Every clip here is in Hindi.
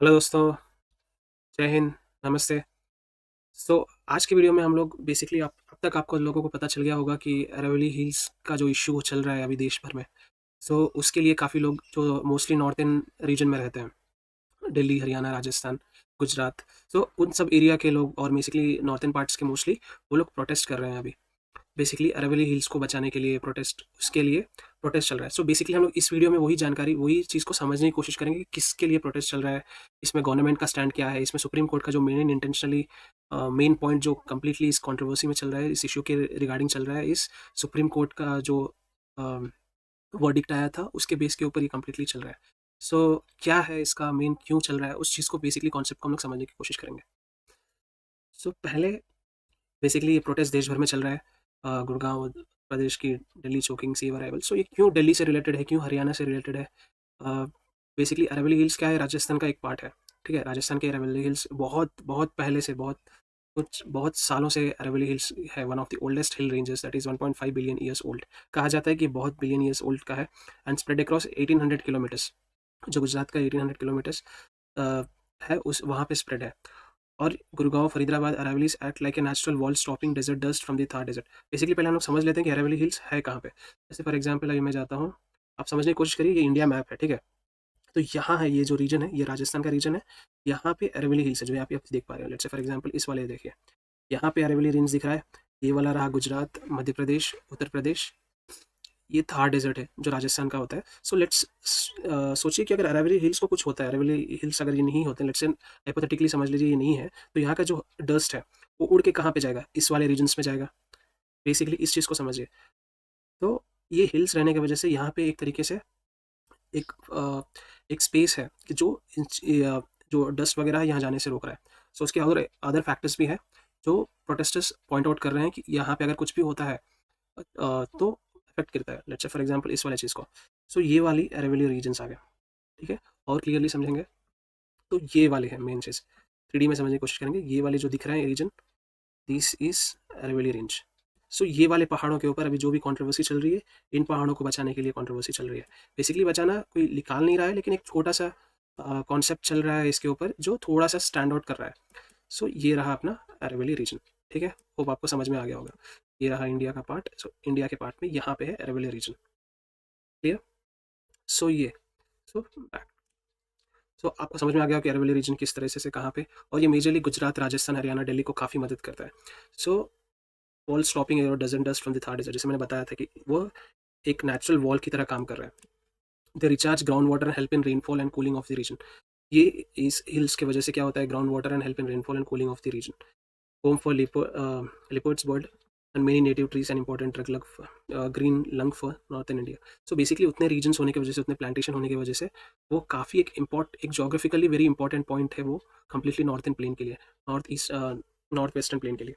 हेलो दोस्तों, जय हिंद, नमस्ते। आज की वीडियो में हम लोग बेसिकली अब तक आपको लोगों को पता चल गया होगा कि अरावली हिल्स का जो इश्यू चल रहा है अभी देश भर में। उसके लिए काफ़ी लोग जो मोस्टली नॉर्थर्न रीजन में रहते हैं, दिल्ली, हरियाणा, राजस्थान, गुजरात। उन सब एरिया के लोग और बेसिकली नॉर्थर्न पार्ट्स के मोस्टली वो लोग प्रोटेस्ट कर रहे हैं अभी। बेसिकली अरावली हिल्स को बचाने के लिए उसके लिए प्रोटेस्ट चल रहा है। बेसिकली हम लोग इस वीडियो में वही चीज़ को समझने की कोशिश करेंगे कि किसके लिए प्रोटेस्ट चल रहा है, इसमें गवर्नमेंट का स्टैंड क्या है, इसमें सुप्रीम कोर्ट का जो मेन पॉइंट जो कंप्लीटली इस कंट्रोवर्सी में चल रहा है, इस इश्यू के रिगार्डिंग चल रहा है, इस सुप्रीम कोर्ट का जो वर्डिक्ट आया था उसके बेस के ऊपर ही कंप्लीटली चल रहा है। क्या है इसका मेन क्यों चल रहा है, उस चीज़ को बेसिकली कॉन्सेप्ट को हम लोग समझने की कोशिश करेंगे। पहले बेसिकली ये प्रोटेस्ट देश भर में चल रहा है। गुड़गांव प्रदेश की दिल्ली चोकिंग सेव अराइवल। ये क्यों दिल्ली से रिलेटेड है, क्यों हरियाणा से रिलेटेड है? बेसिकली अरावली हिल्स क्या है, राजस्थान का एक पार्ट है। ठीक है, राजस्थान के अरावली हिल्स बहुत बहुत पहले से बहुत सालों से अरावली हिल्स है one of the oldest hill ranges that is 1.5 billion years old. कहा जाता है कि बहुत बिलियन ईयर्स ओल्ड का है एंड स्प्रेड अक्रॉस 1800 किलोमीटर्स। जो गुजरात का 1800 किलोमीटर्स है, उस वहाँ पे स्प्रेड है। और Gurgaon, Faridabad, Aravallis act like a natural wall stopping desert dust from the Thar desert. Basically पहले हम लोग समझ लेते हैं कि अरावली हिल्स है कहाँ पे। जैसे फॉर एग्जांपल अभी मैं जाता हूँ, आप समझने की कोशिश करिए, ये इंडिया मैप है, ठीक है। तो यहाँ है, ये जो रीजन है ये राजस्थान का रीजन है। यहाँ पे अरावली हिल्स है जो यहाँ पे आप देख पा रहे हो। लेट्स से फॉर एग्जांपल इस वाले देखिए, यहाँ पे अरावली रेंज दिख रहा है। ये वाला रहा गुजरात, मध्य प्रदेश, उत्तर प्रदेश। ये थार डेजर्ट है जो राजस्थान का होता है। लेट्स सोचिए कि अगर अरावली हिल्स को कुछ होता है, अरावली हिल्स अगर ये नहीं होते, लेट्स से हाइपोथेटिकली समझ लीजिए ये नहीं है, तो यहाँ का जो डस्ट है वो उड़ के कहाँ पे जाएगा, इस वाले रीजन्स में जाएगा। बेसिकली इस चीज़ को समझिए। तो ये हिल्स रहने की वजह से यहाँ पे एक तरीके से एक एक स्पेस है कि जो डस्ट वगैरह है यहाँ जाने से रोक रहा है। उसके और अदर फैक्टर्स भी है जो प्रोटेस्टर्स पॉइंट आउट कर रहे हैं कि यहाँ पे अगर कुछ भी होता है तो अफेक्ट करता है। लेट्स से फॉर एग्जांपल इस वाले चीज़ को। ये वाली अरेवली रीजन्स आ गया, ठीक है। और क्लियरली समझेंगे तो ये वाले हैं मेन चीज़। 3D में समझने की कोशिश करेंगे। ये वाले जो दिख रहे हैं रीजन, दिस इज अरेवली रेंज। ये वाले पहाड़ों के ऊपर अभी जो भी कंट्रोवर्सी चल रही है, इन पहाड़ों को बचाने के लिए कंट्रोवर्सी चल रही है। बेसिकली बचाना कोई निकाल नहीं रहा है, लेकिन एक छोटा सा कॉन्सेप्ट चल रहा है इसके ऊपर जो थोड़ा सा स्टैंड आउट कर रहा है। ये रहा अपना अरेवली रीजन, ठीक है। होप आपको समझ में आ गया होगा। ये रहा इंडिया का पार्ट। इंडिया के पार्ट में यहाँ पे है अरेवली रीजन, क्लियर। ये सो बैक आपको समझ में आ गया कि अरेवली रीजन किस तरह से कहाँ पे। और ये मेजरली गुजरात, राजस्थान, हरियाणा, दिल्ली को काफ़ी मदद करता है। सो वॉल स्टॉपिंग और dozen dust from the Thar desert, जैसे मैंने बताया था कि वो एक नेचुरल वॉल की तरह काम कर रहा है। The recharge ground water and help in rainfall and cooling of the region. ये इस हिल्स की वजह से क्या होता है, ground water and help in rainfall and cooling of the region. Home for leopards bird and many native trees and important drug lung green lung for northern India। Basically उतने रीजन्स होने की वजह से, उतने प्लांटेशन होने की वजह से वो काफ़ी एक जोग्राफिकली वेरी इंपॉर्टेंट पॉइंट है वो, कम्प्लीटली नॉर्थन प्लेन के लिए, नॉर्थ वेस्टर्न प्लेन के लिए।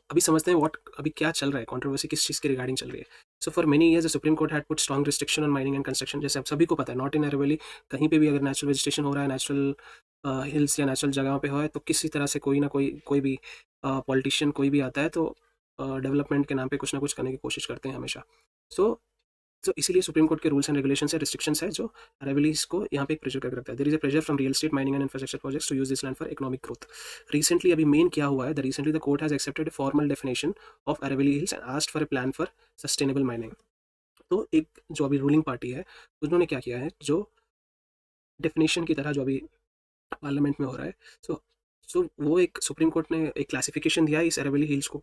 अभी समझते हैं व्हाट अभी क्या चल रहा है, कंट्रोवर्सी किस चीज़ के रिगार्डिंग चल रही है। For many years the supreme court had put strong restriction on mining and construction. जैसे आप सभी को पता है, नॉट इन अरेवली, कहीं पे भी अगर नेचुरल वेजिटेशन हो रहा है, नेचुरल हिल्स या नेचुरल जगह पे है, तो किसी तरह से कोई ना कोई भी पॉलिटिशियन कोई भी आता है तो डेवलपमेंट के नाम पे कुछ ना कुछ करने की कोशिश करते हैं हमेशा। सो इसीलिए सुप्रीम कोर्ट के रूल्स एंड रेगुलेशन है, रिस्ट्रिक्शंस है, जो अरेवलीज को यहाँ पे एक प्रेशर कर रखता है। There is a pressure from real estate mining and infrastructure projects to use this land for economic growth. Recently अभी मेन क्या हुआ है, the court has accepted a formal definition of Aravalli hills and asked for a plan for sustainable mining. तो एक जो अभी रूलिंग पार्टी है उन्होंने क्या किया है, जो डेफिनेशन की तरह जो अभी पार्लियामेंट में हो रहा है, वो एक सुप्रीम कोर्ट ने एक क्लासिफिकेशन दिया है इस अरेवली हिल्स को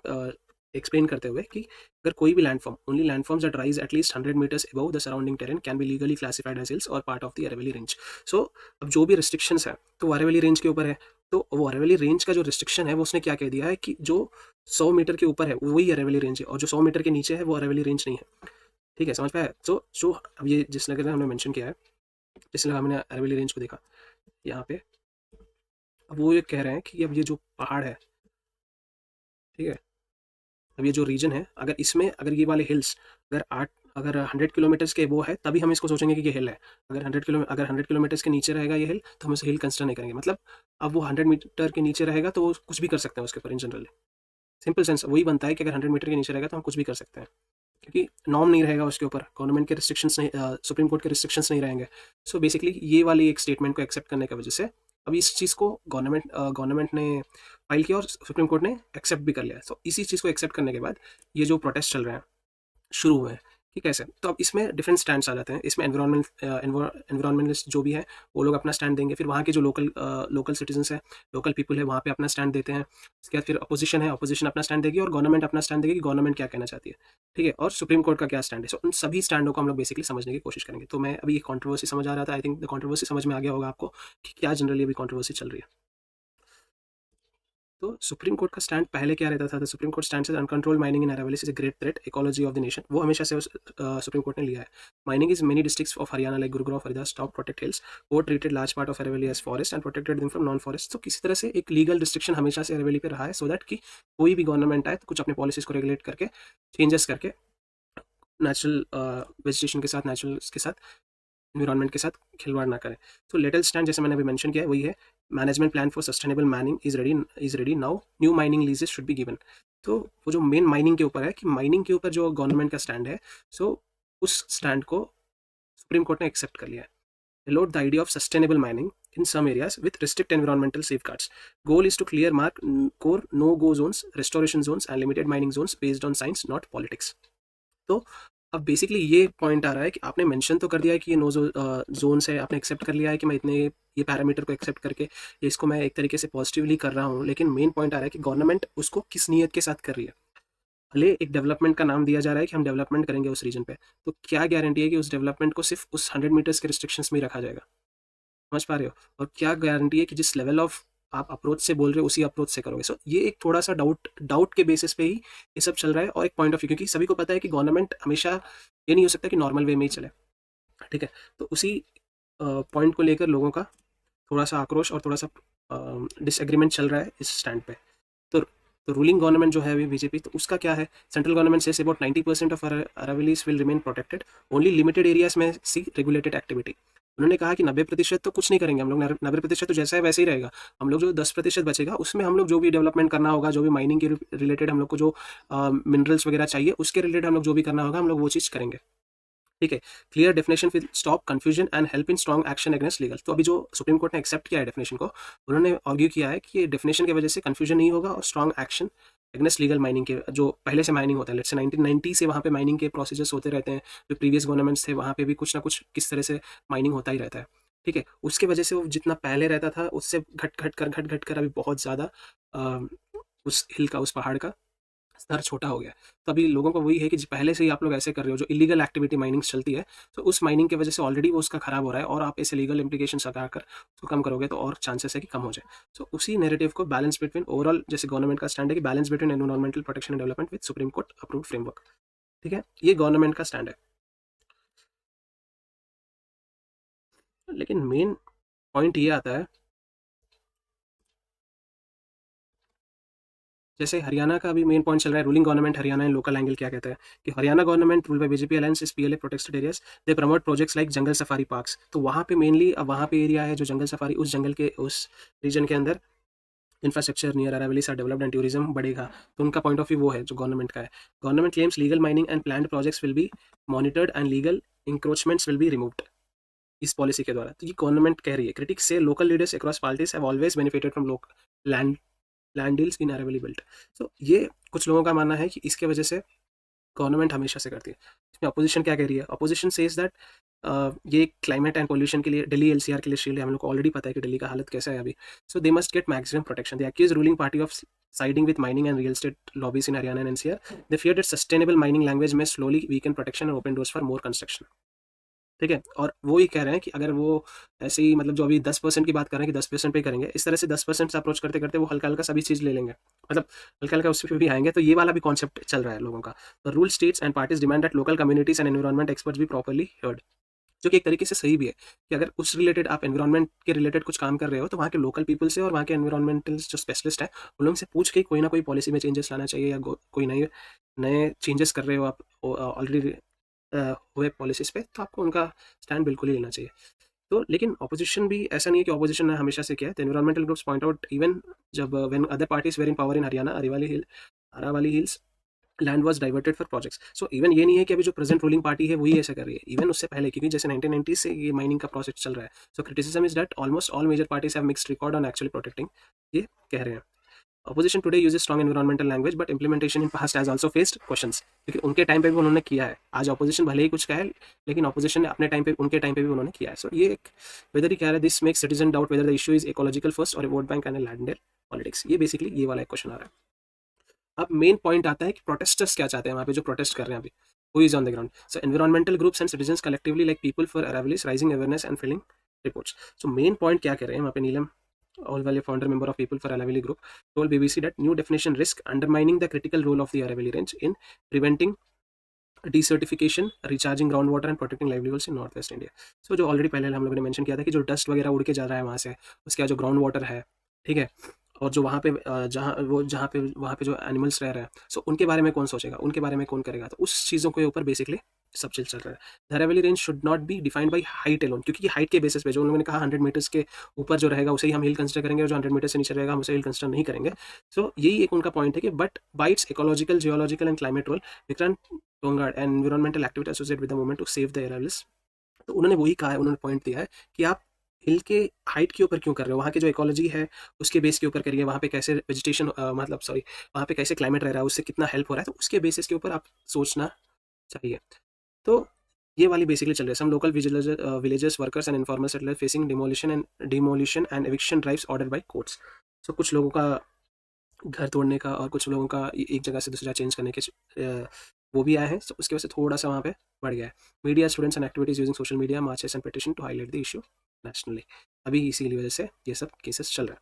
एक्सप्लेन करते हुए कि अगर कोई भी landform, only landforms that rise at least 100 meters above the surrounding terrain can be legally classified as hills और part of the Aravalli range. अब जो भी रिस्ट्रिक्शंस है तो वो अरेवली रेंज के ऊपर है। तो वो अरेवली रेंज का जो रिस्ट्रिक्शन है वो उसने क्या कह दिया है कि जो 100 मीटर के ऊपर है वही अरेवली रेंज है, और जो 100 मीटर के नीचे है वो अरेवली रेंज नहीं है। ठीक है, समझ पाया। अब ये जिस नगर हमने मेंशन किया है, जिस जगह हमने अरेवली रेंज को देखा यहाँ पे, अब वो ये कह रहे हैं कि अब ये जो पहाड़ है, ठीक है, अब ये जो रीजन है, अगर ये वाले हिल्स अगर 100 किलोमीटर्स के वो है तभी हम इसको सोचेंगे कि ये हिल है। अगर 100 किलोमीटर्स के नीचे रहेगा ये हिल तो हम इसे हिल कंसिडर नहीं करेंगे। मतलब अब वो 100 मीटर के नीचे रहेगा तो वो कुछ भी कर सकते हैं उसके ऊपर। इन जनरल सिंपल सेंस वही बनता है कि अगर 100 मीटर के नीचे रहेगा तो हम कुछ भी कर सकते हैं। क्योंकि नॉर्म नहीं रहेगा उसके ऊपर, गवर्नमेंट के रिस्ट्रिक्शंस नहीं, सुप्रीम कोर्ट के रिस्ट्रिक्शंस नहीं रहेंगे। सो बेसिकली ये वाली एक स्टेटमेंट को एक्सेप्ट करने की वजह से अभी इस चीज़ को गवर्नमेंट ने फाइल किया और सुप्रीम कोर्ट ने एक्सेप्ट भी कर लिया। सो इसी चीज़ को एक्सेप्ट करने के बाद ये जो प्रोटेस्ट चल रहे हैं शुरू हुए हैं, कि कैसे, तो अब इसमें डिफरेंट स्टैंड्स आ जाते हैं। इसमें एनवायरमेंटलिस्ट जो भी है वो लोग अपना स्टैंड देंगे, फिर वहाँ के जो लोकल सिटीजन्स है, लोकल पीपल है, वहाँ पे अपना स्टैंड देते हैं। उसके बाद फिर अपोजिशन है, अपोजिशन अपना स्टैंड देगी और गवर्नमेंट अपना स्टैंड देगी कि गवर्नमेंट क्या कहना चाहती है, ठीक है, और सुप्रीम कोर्ट का क्या स्टैंड है। सो उन सभी स्टैंडों को हम लोग बेसिकली समझने की कोशिश करेंगे। तो मैं अभी ये कॉन्ट्रोवर्सी समझ आ रहा था, आई थिंक द कॉन्ट्रोवर्सी समझ में आ गया होगा आपको कि क्या जनरली अभी कॉन्ट्रोवर्सी चल रही है। तो सुप्रीम कोर्ट का स्टैंड पहले क्या रहता था? The supreme court stand uncontrolled mining in Aravalli is a great threat ecology of the nation. वो हमेशा से सुप्रीम कोर्ट ने लिया है। Mining is many districts of Haryana like Gurugram Faridabad stop protect hills. Court treated large part of Aravalli as forest and protected them from non forest. तो किसी तरह से एक लीगल रिस्ट्रिक्शन हमेशा से अरावली पे रहा है, सो दैट कि कोई भी गवर्नमेंट आए तो कुछ अपने पॉलिसीज को रेगुलेट करके, चेंजेस करके, नेचुरल वेजिटेशन के साथ, नेचुरल के साथ, एनवायरनमेंट के साथ खिलवाड़ ना करें। तो लेटल स्टैंड जैसे मैंने अभी मेंशन किया है वही है, management plan for sustainable mining is ready now, new mining लीजेस should be given. तो वो जो मेन माइनिंग के ऊपर है कि माइनिंग के ऊपर जो गवर्नमेंट का स्टैंड है, सो उस स्टैंड को सुप्रीम कोर्ट ने एक्सेप्ट कर लिया है। Allowed the idea of sustainable mining in some areas with strict environmental safeguards. Goal is to clear mark core no-go zones, restoration zones, and limited mining zones based on science, not politics. तो अब बेसिकली ये पॉइंट आ रहा है कि आपने मेंशन तो कर दिया है कि ये नो जोन्स है, आपने एक्सेप्ट कर लिया है कि मैं इतने ये पैरामीटर को एक्सेप्ट करके ये इसको मैं एक तरीके से पॉजिटिवली कर रहा हूँ, लेकिन मेन पॉइंट आ रहा है कि गवर्नमेंट उसको किस नीयत के साथ कर रही है। भले एक डेवलपमेंट का नाम दिया जा रहा है कि हम डेवलपमेंट करेंगे उस रीजन पे, तो क्या गारंटी है कि उस डेवलपमेंट को सिर्फ उस 100 मीटर्स के रिस्ट्रिक्शंस में ही रखा जाएगा? समझ पा रहे हो? और क्या गारंटी है कि जिस लेवल ऑफ आप अप्रोच से बोल रहे हो उसी अप्रोच से करोगे? सो ये एक थोड़ा सा डाउट डाउट के बेसिस पे ही ये सब चल रहा है, और एक पॉइंट ऑफ व्यू, क्योंकि सभी को पता है कि गवर्नमेंट हमेशा ये नहीं हो सकता कि नॉर्मल वे में ही चले, ठीक है। तो उसी पॉइंट को लेकर लोगों का थोड़ा सा आक्रोश और थोड़ा सा डिसएग्रीमेंट चल रहा है इस स्टैंड पे। तो रूलिंग गवर्नमेंट जो है अभी बीजेपी, तो उसका क्या है? Central government say about 90% of Aravallis will remain protected, only limited areas में सी रेगुलेटेड एक्टिविटी। उन्होंने कहा कि 90% तो कुछ नहीं करेंगे हम लोग, 90% तो जैसा है वैसे ही रहेगा। हम लोग जो 10% बचेगा उसमें हम लोग जो भी डेवलपमेंट करना होगा, जो भी माइनिंग के रिलेटेड हम लोग को जो मिनरल्स वगैरह चाहिए उसके रिलेटेड हम लोग जो भी करना होगा हम लोग वो चीज़ करेंगे, ठीक है। Clear definition will stop confusion and help in strong action against legal. तो अभी जो सुप्रीम कोर्ट ने एक्सेप्ट किया है डेफिनेशन को, उन्होंने आर्ग्यू किया है कि ये डेफिनेशन की वजह से कंफ्यूजन नहीं होगा और strong action against legal mining के जो पहले से माइनिंग होता है, लेट्स से 1990 से वहाँ पे माइनिंग के प्रोसीजर्स होते रहते हैं, जो प्रीवियस गवर्नमेंट्स थे वहाँ पे भी कुछ ना कुछ किस तरह से माइनिंग होता ही रहता है, ठीक है। उसके वजह से वो जितना पहले रहता था उससे घट घट कर अभी बहुत ज़्यादा उस हिल का, उस पहाड़ का स्तर छोटा हो गया। तो अभी लोगों को वही है कि पहले से ही आप लोग ऐसे कर रहे हो, जो इलीगल एक्टिविटी माइनिंग चलती है, तो उस माइनिंग की वजह से ऑलरेडी वो उसका खराब हो रहा है, और आप ऐसे लीगल इम्प्लीकेशन लगाकर उसको कम करोगे तो और चांसेस है कि कम हो जाए। सो उसी नेरेटिव को बैलेंस बिटवीन ओवरऑल, जैसे गवर्नमेंट का स्टैंड है कि balance between environmental protection and development with supreme court approved framework, ठीक है, ये गवर्नमेंट का स्टैंड है। लेकिन मेन पॉइंट ये आता है, जैसे हरियाणा का भी मेन पॉइंट चल रहा है, ruling government Haryana and local angle क्या कहता है कि Haryana government rule by BJP alliance is PLA protected areas, they promote projects like jungle safari parks. तो वहाँ पे मेनली, अब वहाँ पे एरिया है जो जंगल सफारी, उस जंगल के उस रीजन के अंदर infrastructure near Aravalli are developed and tourism बढ़ेगा। तो उनका पॉइंट ऑफ व्यू वो है जो गवर्नमेंट का है। Government claims legal mining and planned projects will be monitored and legal encroachments will be removed इस पॉलिसी के द्वारा। तो ये गवर्नमेंट कह रही है। क्रिटिक्स से local leaders across parties have always benefited from local land deals in Aravalli belt. तो ये कुछ लोगों का मानना है कि इसके वजह से गवर्नमेंट हमेशा से करती है। इसमें अपोजिशन क्या कह रही है? अपोजिशन सेज दैट ये क्लाइमेट एंड पोल्यूशन के लिए, दिल्ली एलसीआर के लिए शील्ड है, हम लोग को ऑलरेडी पता है कि दिल्ली का हालत कैसा है अभी। So they must get maximum protection. They accuse ruling party of siding with mining and real estate lobbies in Haryana and NCR. They fear that sustainable mining language may slowly weaken protection and open doors for more construction. ठीक है, और वो ही कह रहे हैं कि अगर वो ऐसे ही, मतलब जो अभी 10% की बात कर रहे हैं कि 10% पे करेंगे, इस तरह से 10% से अप्रोच करते करते वो हल्का हल्का सभी चीज़ ले लेंगे, मतलब हल्का हल्का उस पर भी आएंगे। तो ये वाला भी कॉन्सेप्ट चल रहा है लोगों का। The rule states and parties demand that local communities and environment experts भी प्रॉपर्ली हर्ड, जो कि एक तरीके से सही भी है कि अगर उस रिलेटेड आप एनवायरमेंट के रिलेटेड कुछ काम कर रहे हो तो वहाँ के लोकल पीपल से और वहाँ के एनवायरमेंटल जो स्पेशलिस्ट है उन लोगों से पूछ के कोई ना कोई पॉलिसी में चेंजेस लाना चाहिए, या कोई नए नए चेंजेस कर रहे हो आप ऑलरेडी हुए पॉलिसीज पे, तो आपको उनका स्टैंड बिल्कुल ही लेना चाहिए। तो लेकिन ऑपोजिशन भी ऐसा नहीं है कि ऑपोजिशन ने हमेशा से किया है। Environmental groups point out even जब when other parties were in power in Haryana, Aravalli hills land was diverted for projects. So even ये नहीं है कि अभी जो प्रेजेंट रूलिंग पार्टी है वही ऐसा कर रही है, इवन उससे पहले, क्योंकि जैसे 1990 से ये माइनिंग का प्रोसेस चल रहा है। So criticism is that almost all major parties have mixed record on actually protecting, ये कह रहे हैं। Opposition today uses strong environmental language but implementation in past has also faced questions, क्योंकि उनके टाइम पे भी उन्होंने किया है। आज ऑपोजिशन भले ही कुछ कहे, लेकिन ऑपोजिशन ने अपने टाइम पे, उनके टाइम पे भी उन्होंने किया है। सो ये एक वेदर ही कह रहा है, this makes citizen doubt whether the issue is ecological first और vote bank and land politics. ये बेसिकली ये वाला एक क्वेश्चन आ रहा है। अब मेन पॉइंट आता है कि प्रोटेस्टर्स क्या चाहते हैं वहाँ पे, जो प्रोटेस्ट कर रहे हैं अभी, who is on the ground. So environmental groups and citizens collectively like people for Aravallis rising awareness and filling reports. So main point क्या कर रहे हैं वहाँ पे, Neelam Olwale, founder member of People for Aravali Group, told BBC that new definition risk undermining the critical role of the Aravali Range in preventing desertification, recharging groundwater and protecting livelihoods in North West India. So जो ऑलरेडी पहले हम लोगों ने मेंशन किया था कि जो डस्ट वगैरह उड़ के जा रहा है वहाँ से, उसके जो ग्राउंड वाटर है, ठीक है, और जो वहाँ पे वहाँ पे जो एनिमल्स रह रहे हैं, सो उनके बारे में कौन सोचेगा, उनके बारे में कौन करेगा, तो उस चीज़ों के ऊपर बेसिकली सब चल रहा है। The Aravalli range should not be defined by height alone, क्योंकि हाइट के बेसिस पे जो उन्होंने कहा 100 मीटर्स के ऊपर जो रहेगा उसे ही हम हिल कंसिडर करेंगे, और जो 100 मीटर से नीचे रहेगा हम उसे हिल कंसिडर नहीं करेंगे। सो यही एक उनका पॉइंट है कि but by its ecological, geological and climate role, Vikrant Tongad and environmental activity associate with the movement to save the Aravallis. तो उन्होंने वही कहा है, उन्होंने पॉइंट दिया है कि आप हिल के हाइट के ऊपर क्यों कर रहे हो, वहाँ की जो इकोलॉजी है उसके बेस के ऊपर करिए, वहाँ पे कैसे वेजिटेशन मतलब सॉरी वहाँ पे कैसे क्लाइमेट रह रहा है, उससे कितना हेल्प हो रहा है, तो उसके बेसिस के ऊपर आप सोचना चाहिए। तो ये वाली बेसिकली चल रही है। Some local villagers workers and informal settler facing demolition and eviction drives order by courts. So कुछ लोगों का घर तोड़ने का और कुछ लोगों का एक जगह से दूसरी जगह चेंज करने के वो भी आए हैं, तो उसकी वजह से थोड़ा सा वहाँ पे बढ़ गया है। Media, students and activities using social media, marches and petition to highlight the issue nationally. अभी इसीलिए वजह से ये सब केसेस चल रहा है,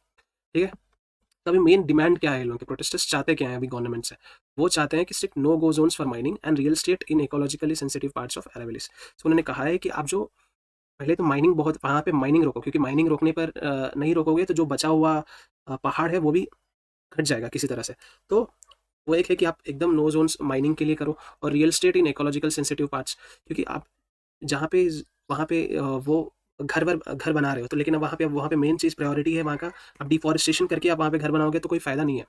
ठीक है। तो अभी मेन डिमांड क्या है लोगों के, प्रोटेस्टर्स चाहते क्या है अभी गवर्नमेंट से, वो चाहते हैं कि strict no go zones for mining and real estate in ecologically sensitive parts of Aravallis. So उन्होंने कहा है कि आप जो पहले तो माइनिंग बहुत वहाँ पे माइनिंग रोको, क्योंकि माइनिंग रोकने पर नहीं रोकोगे तो जो बचा हुआ पहाड़ है वो भी घट जाएगा किसी तरह से। तो वो एक है कि आप एकदम नो जोन्स माइनिंग के लिए करो, और रियल स्टेट इन इकोलॉजिकल सेंसिटिव पार्ट्स, क्योंकि आप जहाँ पे वहाँ पे वो घर बना रहे हो, तो लेकिन अब वहाँ पे मेन चीज़ प्रायोरिटी है वहाँ का, आप डिफॉरेस्टेशन करके आप वहाँ पे घर बनाओगे तो कोई फ़ायदा नहीं है,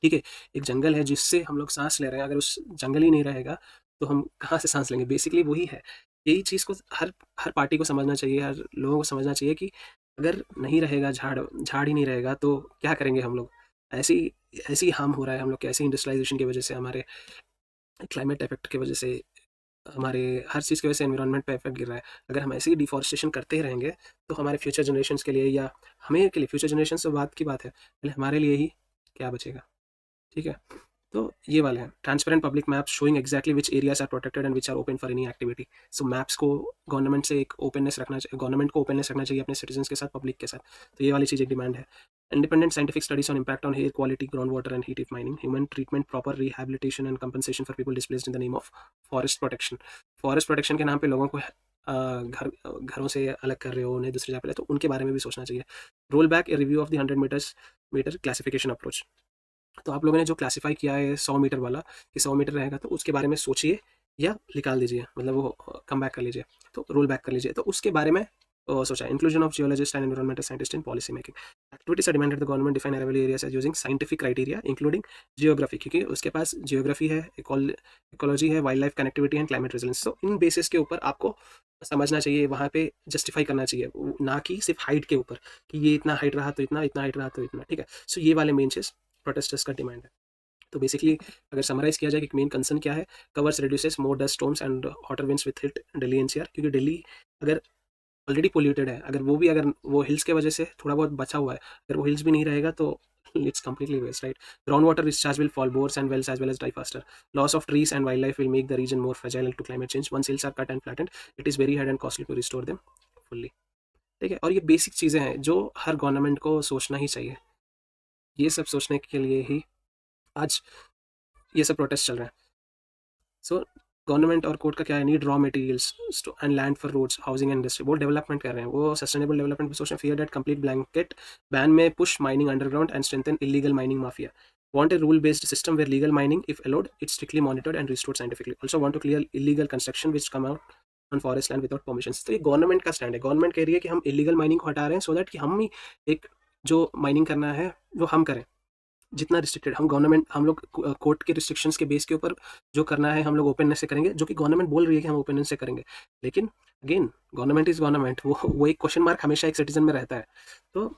ठीक है। एक जंगल है जिससे हम लोग सांस ले रहे हैं, अगर उस जंगल ही नहीं रहेगा तो हम कहाँ से सांस लेंगे, बेसिकली वही है। यही चीज़ को हर हर पार्टी को समझना चाहिए, हर लोगों को समझना चाहिए कि अगर नहीं रहेगा झाड़ झाड़ ही नहीं रहेगा तो क्या करेंगे हम लोग। ऐसी ऐसी हार्म हो रहा है हम लोग के, ऐसी इंडस्ट्रियलाइजेशन की वजह से, हमारे क्लाइमेट इफेक्ट की वजह से, हमारे हर चीज़ की वजह से एनवायरनमेंट पे इफेक्ट गिर रहा है। अगर हम ऐसे ही डिफॉरेस्टेशन करते ही रहेंगे तो हमारे फ्यूचर जनरेशन्स के लिए, या हमें के लिए, फ्यूचर जनरेशन से बात की बात है, पहले हमारे लिए ही क्या बचेगा, ठीक है। तो ये वाले हैं transparent public maps showing exactly which areas are protected and which are open for any activity. So maps को गवर्नमेंट से एक ओपननेस रखना चाहिए, गवर्नमेंट को ओपननेस रखना चाहिए अपने सिटीजन्स के साथ, पब्लिक के साथ। तो ये वाली चीज़ एक डिमांड है। Independent scientific studies on impact on air quality, ground water and heat of mining, human treatment, proper rehabilitation and compensation for people displaced in the name of forest protection. Forest protection के नाम पे लोगों को घरों से अलग कर रहे हो, उन्हें दूसरी जगह पे, तो उनके बारे में भी सोचना चाहिए। Roll back a review of the 100 meter classification approach. तो आप लोगों ने जो क्लासिफाई किया है 100 मीटर वाला, कि 100 मीटर रहेगा, तो उसके बारे में सोचिए या निकाल दीजिए, मतलब वो कम बैक कर लीजिए, तो रोल बैक कर लीजिए, तो उसके बारे में सोचा। Inclusion of geologist and environmental scientist in policy making activities are demanded the government define Aravalli areas as using scientific criteria including geography, क्योंकि उसके पास जियोग्राफी है, इकोलॉजी है, wild life connectivity and climate resilience. तो इन बेसिस के ऊपर आपको समझना चाहिए, वहाँ पे जस्टिफाई करना चाहिए, ना कि सिर्फ हाइट के ऊपर कि ये इतना हाइट रहा तो इतना, इतना हाइट रहा तो इतना, ठीक है। सो ये वाले मेन चीज़ प्रोटेस्टर्स का डिमांड है। तो बेसिकली अगर समराइज किया जाए कि मेन कंसर्न क्या है, covers reduces more dust storms and hotter winds with hit Delhi NCR, क्योंकि दिल्ली अगर ऑलरेडी पोल्यूटेड है, अगर वो हिल्स के वजह से थोड़ा बहुत बचा हुआ है, अगर वो हिल्स भी नहीं रहेगा तो it's completely waste, right? Groundwater discharge will fall, bores and wells as well as die faster. Loss of trees and wildlife will make the region more fragile to climate change. Once hills are cut and flattened, it is very hard and costly to restore them fully. ठीक है, और ये बेसिक चीज़ें हैं जो हर गवर्नमेंट को सोचना ही चाहिए। ये सब सोचने के लिए ही आज ये सब प्रोटेस्ट चल रहे हैं। सो गवर्नमेंट और कोर्ट का क्या है, need raw materials and land for roads, housing and industry. वो डेवलपमेंट कर रहे हैं, वो सस्टेनेबल डेवलपमेंट सोच रहे हैं। Fear that complete blanket ban may push mining underground and strengthen illegal mining mafia. Want a rule-based system where legal mining, if allowed, it's strictly monitored and restored scientifically. Also want to clear illegal construction which come out on forest land without permissions. तो ये गवर्नमेंट का स्टैंड है, गवर्नमेंट कह रही है कि हम इलीगल माइनिंग को हटा रहे हैं सो दैट कि हम ही एक जो माइनिंग करना है वो हम करें, जितना रिस्ट्रिक्टेड हम लोग कोर्ट के रिस्ट्रिक्शंस के बेस के ऊपर जो करना है हम लोग ओपननेस से करेंगे, जो कि गवर्नमेंट बोल रही है कि हम ओपननेस से करेंगे। लेकिन अगेन गवर्नमेंट इज गवर्नमेंट, वो एक क्वेश्चन मार्क हमेशा एक सिटीजन में रहता है। तो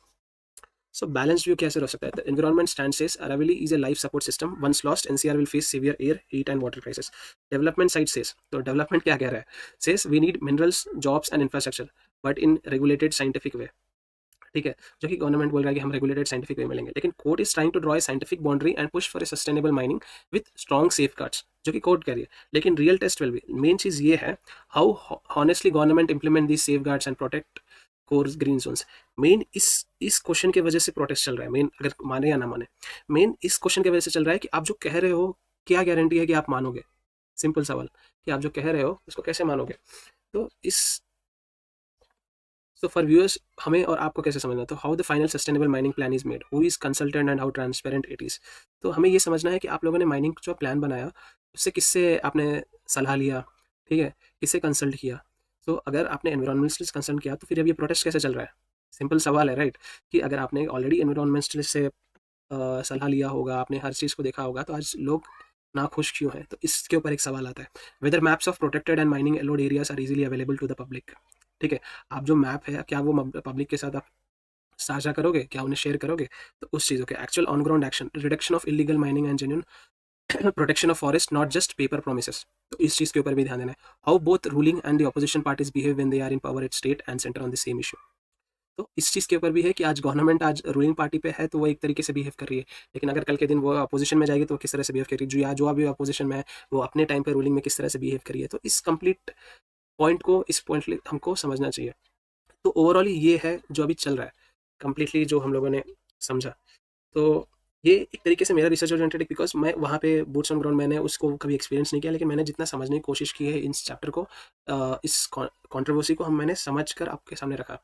सो बैलेंस व्यू कैसे हो सकता है? The environment stand says Aravalli is a life support system, once lost NCR will face severe air heat and water crisis. Development side says, तो डेवलपमेंट क्या कह रहा है? Says we need minerals, jobs and infrastructure but in regulated scientific way. ठीक है, जो कि गवर्नमेंट बोल रहा है कि हम रेगुलेटेड साइंटिफिक वे में लेंगे, लेकिन court is trying to draw a scientific boundary and push for a sustainable mining with strong safeguards, जो कि कोर्ट कह रही है। लेकिन real test will be, main चीज ये है how honestly government implement these safeguards and protect core green zones. Main इस क्वेश्चन की वजह से प्रोटेस्ट चल रहा है, मेन अगर माने या ना माने, मेन इस क्वेश्चन की वजह से चल रहा है कि आप जो कह रहे हो क्या गारंटी है कि आप मानोगे? सिंपल सवाल, कि आप जो कह रहे हो उसको कैसे मानोगे? तो इस सो फॉर व्यूअर्स, हमें और आपको कैसे समझना? तो how the final sustainable mining plan is made, who is consultant and how transparent it is. तो हमें ये समझना है कि आप लोगों ने माइनिंग जो प्लान बनाया उससे किससे आपने सलाह लिया, ठीक है, किससे कंसल्ट किया। तो अगर आपने एनवायरमेंटलिस्ट कंसल्ट किया तो फिर अब ये प्रोटेस्ट कैसे चल रहा है? सिंपल सवाल है, राइट? कि अगर आपने ऑलरेडी एनवायरमेंटलिस्ट से सलाह लिया होगा, आपने हर चीज़ को देखा होगा, तो आज लोग नाखुश क्यों हैं? तो इसके ऊपर एक सवाल आता है, whether maps of protected and mining allowed areas are easily available to the public. ठीक है, आप जो मैप है क्या वो पब्लिक के साथ आप साझा करोगे, क्या उन्हें शेयर करोगे? तो उस चीज़ों के actual on ground action, reduction of illegal mining and genuine protection of forest, not just paper promises. तो इस चीज़ के ऊपर भी ध्यान देना है, how both ruling and the opposition parties behave when they are in power at state and centre on the same issue. तो इस चीज़ के ऊपर भी है कि आज गवर्नमेंट आज रूलिंग पार्टी पे है तो वो एक तरीके से बिहेव कर रही है, लेकिन अगर कल के दिन वो अपोजिशन में जाएगी तो वो किस तरह से बिहेव करेगी, जो अभी अपोजिशन में है वो अपने टाइम पे रूलिंग में किस तरह से बिहेव करी है। तो इस कंप्लीट इस पॉइंट हमको समझना चाहिए। तो ओवरऑल ये है जो अभी चल रहा है, कंप्लीटली जो हम लोगों ने समझा। तो ये एक तरीके से मेरा रिसर्च ओरिएंटेड है, बिकॉज मैं वहाँ पे बूट्स ऑन ग्राउंड, मैंने उसको कभी एक्सपीरियंस नहीं किया, लेकिन मैंने जितना समझने की कोशिश की है इस चैप्टर को, इस कंट्रोवर्सी को मैंने समझ कर आपके सामने रखा।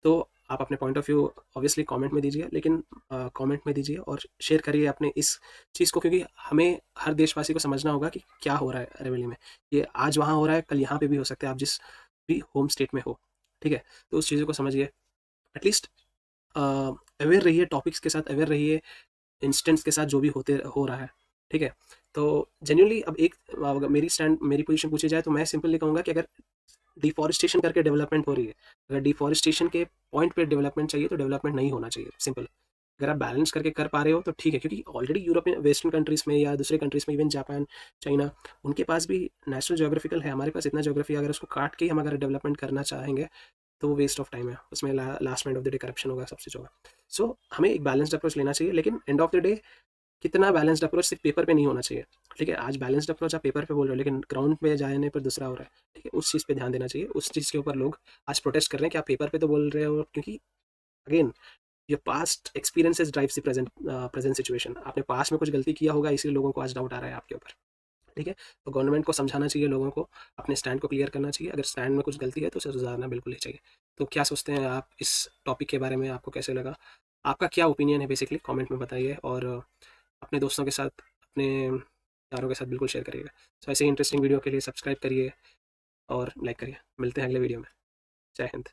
तो आप अपने point of view obviously comment में दीजिए, लेकिन कमेंट में दीजिए और शेयर करिए अपने इस चीज़ को, क्योंकि हमें हर देशवासी को समझना होगा कि क्या हो रहा है रेवेली में। ये आज वहाँ हो रहा है, कल यहाँ पे भी हो सकता है, आप जिस भी होम स्टेट में हो। ठीक है, तो उस चीज़ों को समझिए, एटलीस्ट अवेयर रहिए, टॉपिक्स के साथ अवेयर रहिए, इंस्टेंट्स के साथ जो भी हो रहा है। ठीक है, तो जेन्युइनली अब अगर मेरी पोजीशन पूछी जाए तो मैं सिंपली कहूँगा कि अगर डिफॉरेस्टेशन करके डेवलपमेंट हो रही है, अगर डिफॉरेस्टेशन के पॉइंट पे डेवलपमेंट चाहिए तो डेवलपमेंट नहीं होना चाहिए, सिंपल। अगर आप बैलेंस करके कर पा रहे हो तो ठीक है, क्योंकि ऑलरेडी यूरोपियन वेस्टर्न कंट्रीज में या दूसरे कंट्रीज में, इवन जापान, चाइना, उनके पास भी नेशनल ज्योग्राफिकल है, हमारे पास इतना ज्योग्राफी, अगर उसको काट के हम अगर डेवलपमेंट करना चाहेंगे तो वो वेस्ट ऑफ टाइम है, उसमें last end of the day corruption होगा, सब चीज़ होगा। सो हमें एक बैलेंस्ड अप्रोच लेना चाहिए, लेकिन एंड ऑफ द डे कितना बैलेंस्ड अप्रोच सिर्फ पेपर पे नहीं होना चाहिए। ठीक है, आज बैलेंस्ड अप्रोच आप पेपर पे बोल रहे हो, लेकिन ग्राउंड पे जाने पर दूसरा हो रहा है। ठीक है, उस चीज़ पे ध्यान देना चाहिए, उस चीज़ के ऊपर लोग आज प्रोटेस्ट कर रहे हैं कि आप पेपर पे तो बोल रहे हो, क्योंकि again your past experiences drives the present situation. आपने पास्ट में कुछ गलती किया होगा, इसलिए लोगों को आज डाउट आ रहा है आपके ऊपर। ठीक है, तो गवर्नमेंट को समझाना चाहिए, लोगों को अपने स्टैंड को क्लियर करना चाहिए, अगर स्टैंड में कुछ गलती है तो उसे सुधारना बिल्कुल ही चाहिए। तो क्या सोचते हैं आप इस टॉपिक के बारे में? आपको कैसे लगा? आपका क्या ओपिनियन है बेसिकली, कमेंट में बताइए, और अपने दोस्तों के साथ, अपने यारों के साथ बिल्कुल शेयर करिएगा। तो ऐसे ही इंटरेस्टिंग वीडियो के लिए सब्सक्राइब करिए और लाइक करिए। मिलते हैं अगले वीडियो में। जय हिंद।